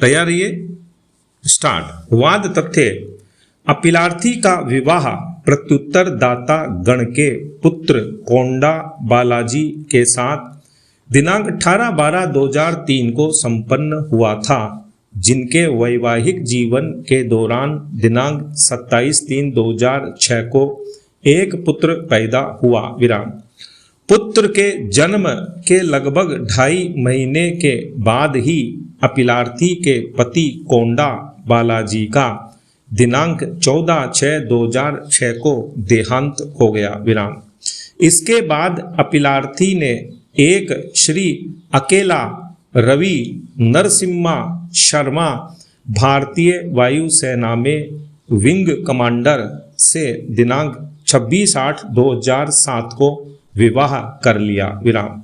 तैयार रहिए, स्टार्ट। वाद तथ्य। अपीलार्थी का विवाह प्रत्युत्तर दाता गण के पुत्र कोंडा बालाजी के साथ दिनांक 18/12/2003 को संपन्न हुआ था, जिनके वैवाहिक जीवन के दौरान दिनांक 27/3/2006 को एक पुत्र पैदा हुआ। विराम। पुत्र के जन्म के लगभग 2.5 महीने के बाद ही अपीलार्थी के पति कोंडा बालाजी का दिनांक 14/6/2006 को देहांत हो गया। विराम। इसके बाद अपीलार्थी ने एक श्री अकेला रवि नरसिम्हा शर्मा भारतीय वायुसेना में विंग कमांडर से दिनांक 26/8/2007 को विवाह कर लिया। विराम।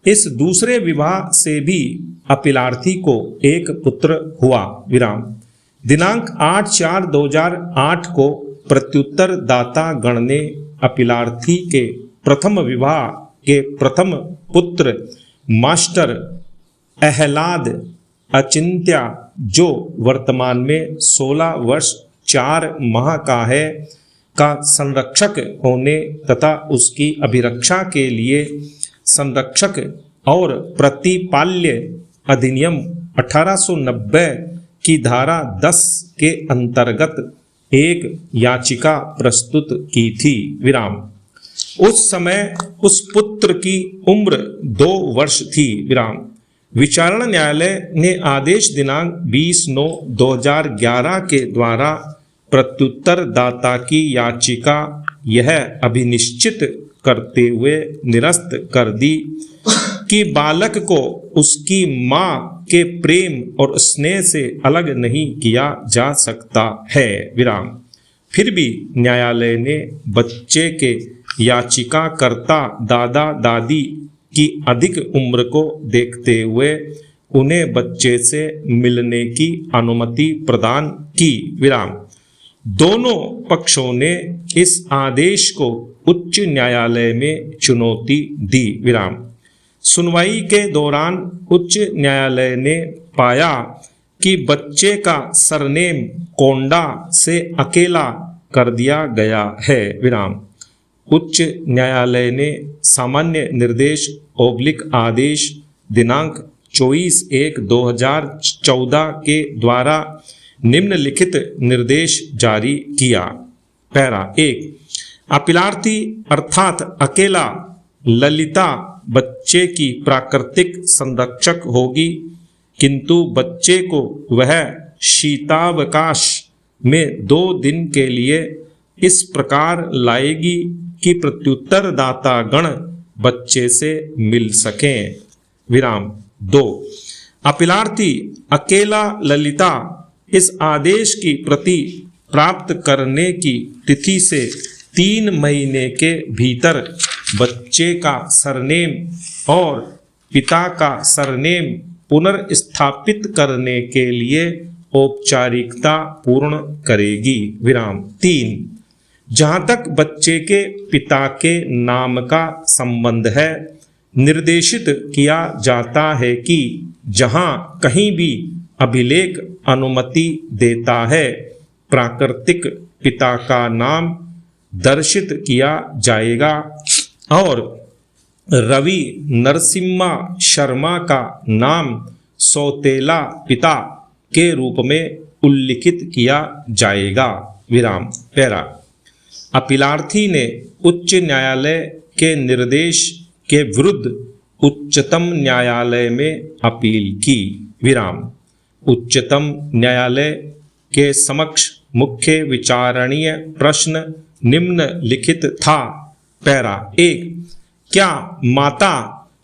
इस दूसरे विवाह से भी अपीलार्थी को एक पुत्र हुआ। विराम। दिनांक 8/4/2008 को प्रत्युत्तर दाता गण ने अपीलार्थी के प्रथम विवाह के प्रथम पुत्र मास्टर अहलाद अचिंत्या, जो वर्तमान में 16 वर्ष 4 माह का है, का संरक्षक होने तथा उसकी अभिरक्षा के लिए संरक्षक और प्रतिपाल्य अधिनियम 1890 की धारा 10 के अंतर्गत एक याचिका प्रस्तुत की थी। विराम। उस समय उस पुत्र की उम्र 2 वर्ष थी। विराम। विचारण न्यायालय ने आदेश दिनांक 20/9/2011 के द्वारा प्रत्युत्तर दाता की याचिका यह अभिनिश्चित करते हुए निरस्त कर दी कि बालक को उसकी मां के प्रेम और स्नेह से अलग नहीं किया जा सकता है। विराम। फिर भी न्यायालय ने बच्चे के याचिकाकर्ता दादा दादी की अधिक उम्र को देखते हुए उन्हें बच्चे से मिलने की अनुमति प्रदान की। विराम। दोनों पक्षों ने इस आदेश को उच्च न्यायालय में चुनौती दी। विराम। सुनवाई के दौरान उच्च न्यायालय ने पाया कि बच्चे का सरनेम कोंडा से अकेला कर दिया गया है। विराम। उच्च न्यायालय ने सामान्य निर्देश आदेश दिनांक 24/1/2014 के द्वारा निम्नलिखित निर्देश जारी किया। पैरा 1। अपीलार्थी अर्थात अकेला ललिता बच्चे की प्राकृतिक संरक्षक होगी, किंतु बच्चे को वह शीतावकाश में 2 दिन के लिए इस प्रकार लाएगी कि प्रत्युत्तर दाता गण बच्चे से मिल सकें। विराम। 2। अपीलार्थी अकेला ललिता इस आदेश की प्रति प्राप्त करने की तिथि से 3 महीने के भीतर बच्चे का सरनेम और पिता का सरनेम पुनर्स्थापित करने के लिए औपचारिकता पूर्ण करेगी। विराम। 3। जहाँ तक बच्चे के पिता के नाम का संबंध है, निर्देशित किया जाता है कि जहाँ कहीं भी अभिलेख अनुमति देता है, प्राकृतिक पिता का नाम दर्शित किया जाएगा और रवि नरसिम्हा शर्मा का नाम सौतेला पिता के रूप में उल्लिखित किया जाएगा। विराम। पैरा। अपीलार्थी ने उच्च न्यायालय के निर्देश के विरुद्ध उच्चतम न्यायालय में अपील की। विराम। उच्चतम न्यायालय के समक्ष मुख्य विचारणीय प्रश्न निम्नलिखित था। पैरा 1। क्या माता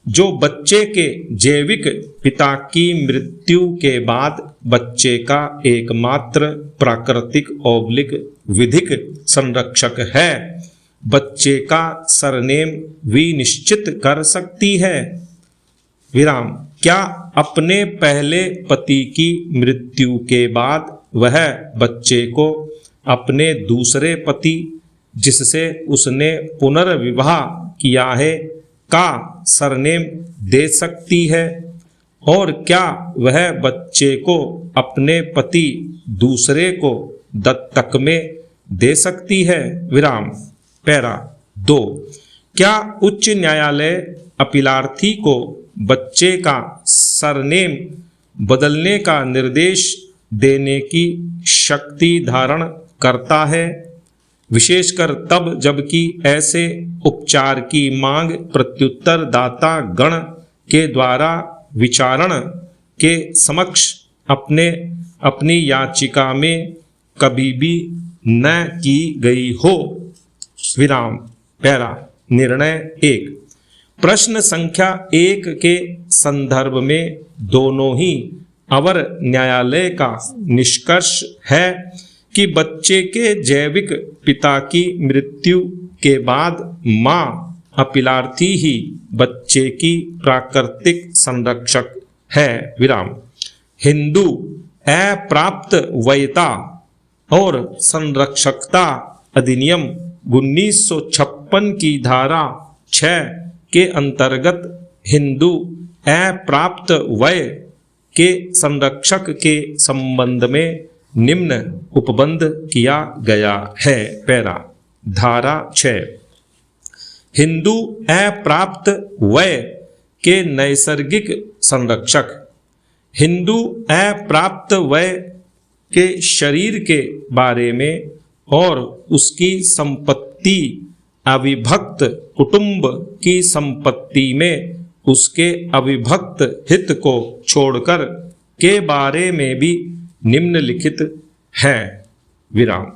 जो बच्चे के जैविक पिता की मृत्यु के बाद बच्चे का एकमात्र प्राकृतिक विधिक संरक्षक है, बच्चे का सरनेम विनिश्चित कर सकती है? विराम। क्या अपने पहले पति की मृत्यु के बाद वह बच्चे को अपने दूसरे पति, जिससे उसने पुनर्विवाह किया है, का सरनेम दे सकती है? और क्या वह बच्चे को अपने पति दूसरे को दत्तक में दे सकती है? विराम। पैरा 2। क्या उच्च न्यायालय अपीलार्थी को बच्चे का सरनेम बदलने का निर्देश देने की शक्ति धारण करता है, विशेषकर तब जबकि ऐसे उपचार की मांग प्रत्युत्तर दाता गण के द्वारा विचारण के समक्ष अपनी याचिका में कभी भी न की गई हो? विराम। पैरा। निर्णय 1। प्रश्न संख्या 1 के संदर्भ में दोनों ही अवर न्यायालय का निष्कर्ष है कि बच्चे के जैविक पिता की मृत्यु के बाद मां अपीलार्थी ही बच्चे की प्राकृतिक संरक्षक है। विराम। हिंदू अप्राप्त वयता और संरक्षकता अधिनियम 1956 की धारा 6 के अंतर्गत हिंदू अप्राप्त वय के संरक्षक के संबंध में निम्न उपबंध किया गया है। पैरा। धारा 6। हिंदू अप्राप्त वय के नैसर्गिक संरक्षक हिंदू अप्राप्त वय के शरीर के बारे में और उसकी संपत्ति अविभक्त कुटुंब की संपत्ति में उसके अविभक्त हित को छोड़कर के बारे में भी निम्नलिखित है। विराम।